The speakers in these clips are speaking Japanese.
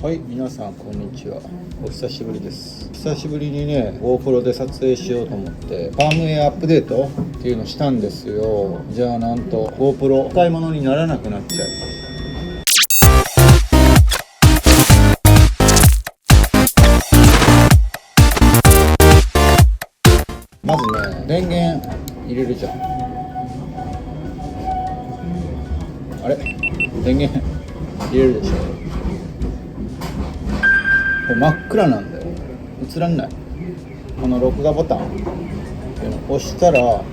はい、皆さんこんにちは。お久しぶりです。久しぶりにね、GoPro で撮影しようと思ってファームウェアアップデートっていうのしたんですよ。じゃあなんと GoPro 使い物にならなくなっちゃいます。まずね、電源入れるじゃん。あれ、電源入れるでしょ。これ真っ暗なんだよ。映らんない。この録画ボタンっていうのを押したらこ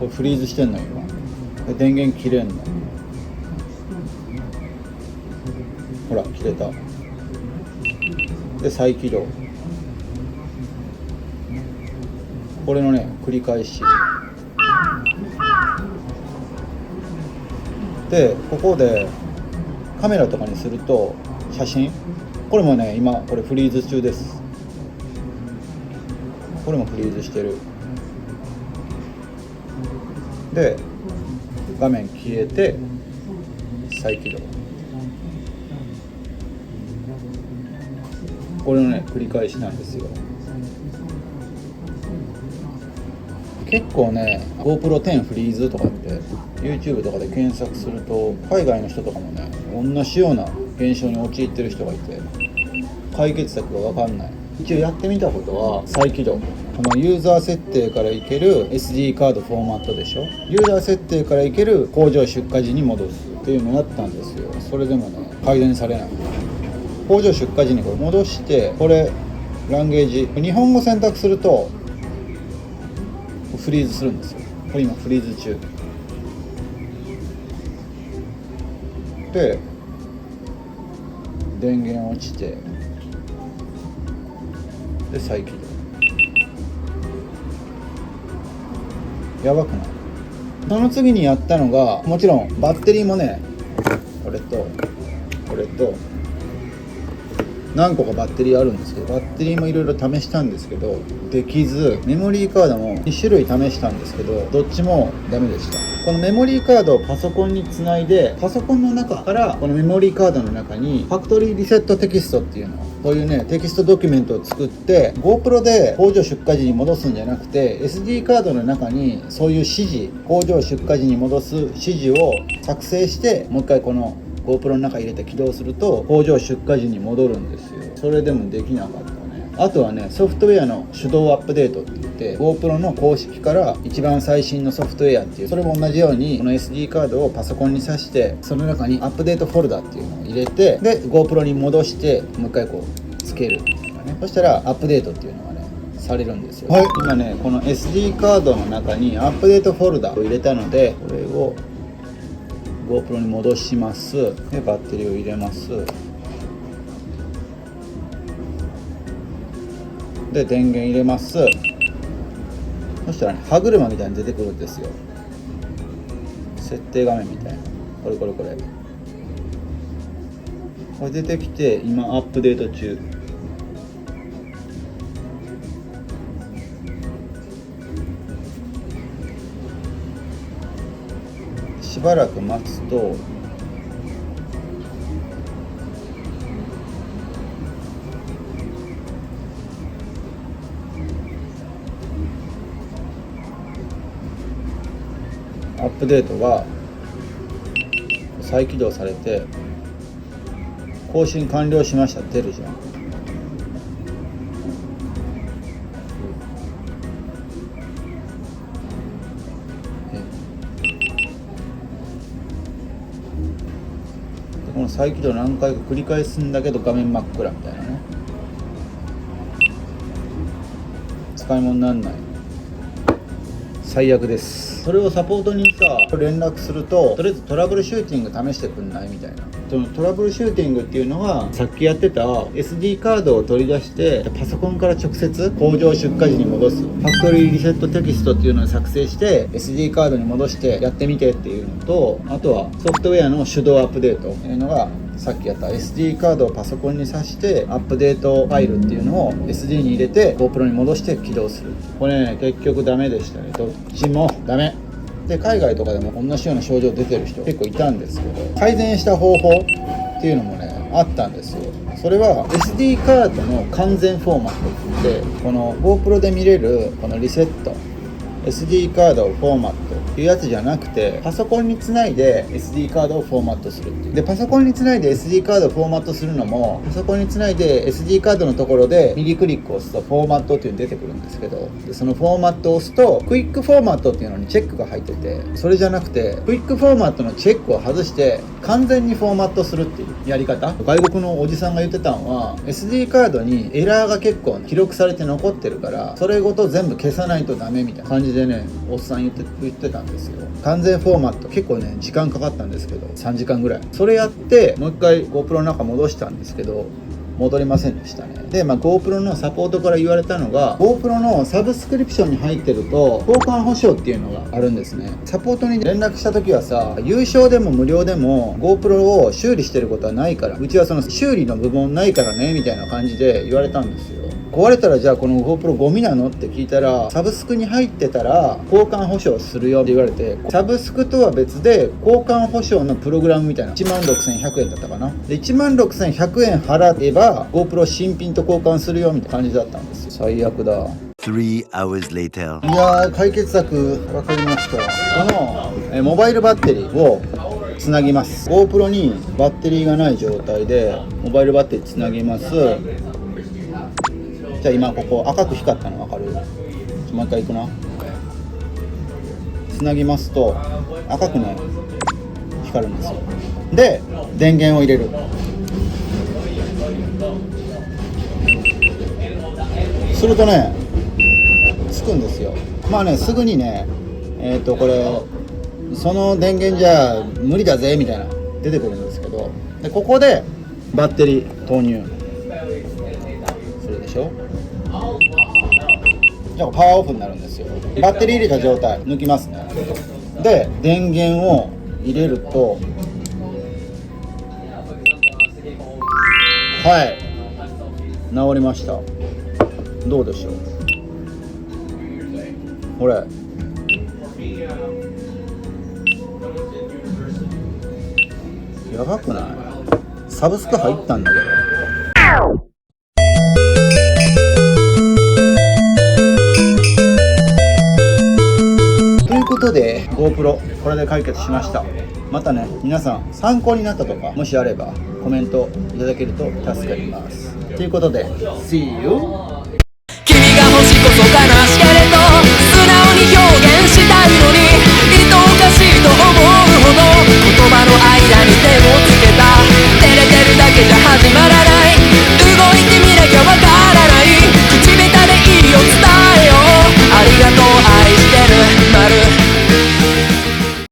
れフリーズしてんの今。で電源切れんの。ほら切れた。で再起動。これのね繰り返しで、ここでカメラとかにすると写真、これもね今これフリーズ中です。これもフリーズしてる。で画面消えて再起動。これのね繰り返しなんですよ。結構ね GoPro 10フリーズとかって YouTube とかで検索すると海外の人とかもね同じような現象に陥ってる人がいて解決策が分かんない。一応やってみたことは再起動、このユーザー設定からいける SD カードフォーマットでしょ。ユーザー設定からいける工場出荷時に戻すっていうのをやったんですよ。それでもね改善されない。工場出荷時にこれ戻して、これランゲージ日本語選択するとフリーズするんですよ。これ今フリーズ中で電源落ちてで再起動。やばくない？その次にやったのが、もちろんバッテリーもねこれとこれと何個かバッテリーあるんですけど、バッテリーもいろいろ試したんですけどできず、メモリーカードも2種類試したんですけどどっちもダメでした。このメモリーカードをパソコンにつないで、パソコンの中からこのメモリーカードの中にファクトリーリセットテキストっていうの、こういうねテキストドキュメントを作って GoPro で工場出荷時に戻すんじゃなくて SD カードの中にそういう指示、工場出荷時に戻す指示を作成してもう一回このGoPro の中入れて起動すると工場出荷時に戻るんですよ。それでもできなかったね。あとはねソフトウェアの手動アップデートって言って GoPro の公式から一番最新のソフトウェアっていう、それも同じようにこの SD カードをパソコンに挿してその中にアップデートフォルダっていうのを入れて、で GoPro に戻してもう一回こうつけるっていうのがね、そしたらアップデートっていうのがねされるんですよ。はい、今ねこの SD カードの中にアップデートフォルダを入れたので、これをGoPro に戻します。でバッテリーを入れます。で電源入れます。そしたらね歯車みたいに出てくるんですよ。設定画面みたいな、これこれ出てきて今アップデート中。しばらく待つとアップデートが再起動されて更新完了しましたって出るじゃん。この再起動何回か繰り返すんだけど画面真っ暗みたいなね、使い物にならない。最悪です。それをサポートにさ連絡すると、とりあえずトラブルシューティング試してくんないみたいな。そのトラブルシューティングっていうのはさっきやってた SD カードを取り出してパソコンから直接工場出荷時に戻すファクトリーリセットテキストっていうのを作成して SD カードに戻してやってみてっていうのと、あとはソフトウェアの手動アップデートっていうのがさっきやった SD カードをパソコンに挿してアップデートファイルっていうのを SD に入れて GoPro に戻して起動する。これね結局ダメでしたね。どっちもダメ。で海外とかでも同じような症状出てる人結構いたんですけど、改善した方法っていうのもねあったんですよ。それは SD カードの完全フォーマットって言って、この GoPro で見れるこのリセット SD カードをフォーマットっていうやつじゃなくて、パソコンにつないで SD カードをフォーマットするっていう。でパソコンにつないで SD カードをフォーマットするのも、パソコンにつないで SD カードのところで右クリックを押すとフォーマットっていうのが出てくるんですけど、でそのフォーマットを押すとクイックフォーマットっていうのにチェックが入ってて、それじゃなくてクイックフォーマットのチェックを外して完全にフォーマットするっていうやり方。外国のおじさんが言ってたのは、 SD カードにエラーが結構記録されて残ってるから、それごと全部消さないとダメみたいな感じでね、おっさん言ってたんですよ。完全フォーマット結構ね時間かかったんですけど、3時間ぐらいそれやってもう一回 GoPro の中戻したんですけど、戻りませんでしたね。で、GoPro のサポートから言われたのが、 GoPro のサブスクリプションに入ってると交換保証っていうのがあるんですね。サポートに連絡した時はさ、有償でも無料でも GoPro を修理してることはないから、うちはその修理の部分ないからねみたいな感じで言われたんですよ。壊れたらじゃあこの GoPro ゴミなのって聞いたら、サブスクに入ってたら交換保証するよって言われて、サブスクとは別で交換保証のプログラムみたいな 16,100 円だったかな。で 16,100 円払えば GoPro 新品と交換するよみたいな感じだったんですよ。最悪だ。3 hours later。 いやー、解決策分かりました。このモバイルバッテリーをつなぎます。 GoPro にバッテリーがない状態でモバイルバッテリーつなぎます。じゃあ今ここ赤く光ったの分かる？もう一回いくな。つなぎますと赤くね光るんですよ。で電源を入れる。するとねつくんですよ。すぐにねこれその電源じゃ無理だぜみたいな出てくるんですけど、でここでバッテリー投入するでしょ。じゃあパワーオフになるんですよ。バッテリー入れた状態抜きますね。で電源を入れると、はい治りました。どうでしょうこれ。やばくない？サブスク入ったんだけど。ということで GoPro これで解決しました。またね皆さん参考になったとかもしあればコメントいただけると助かります。ということで See you。 君が欲しこそ悲しけれど素直に表現したいのに、愛おかしいと思うほど言葉の間に手を